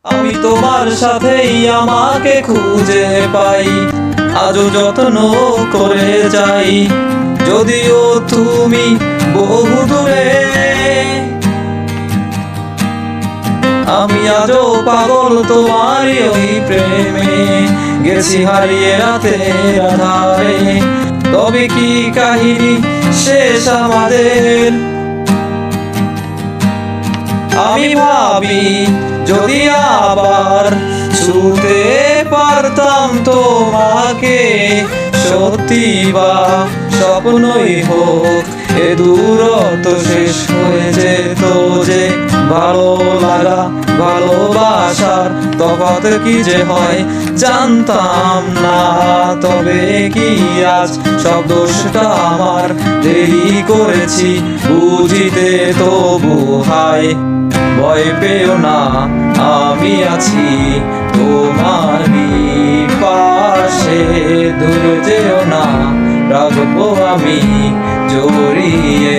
আমি তোমার সাথেই আমাকে খুঁজে পাই, আজও যত্ন করে যাই। যদিও তুমি বহু দূরে, আমি আজও পাগল তোমারই ওই প্রেমে। গেছি হারিয়ে রাতের আধারে, তবে কি কাহিনী শেষ আমাদের? আমি ভাবি যদি আবার ছুতে পারতাম তোমাকে, সত্যি বা স্বপ্নই হোক এ দূরত্ব শেষ হয়ে যেত যে। ভালো লাগা ভালোবাসার তফাৎ কি যে হয় জানতাম না, তবে কি আজ সব দোষটা আমার, দেরি করেছি বুঝিতে তবু হায়। ভয় পেও না, আমি আছি তোমারই পাশে, দূরে যেও না, রাখবো আমি জড়িয়ে।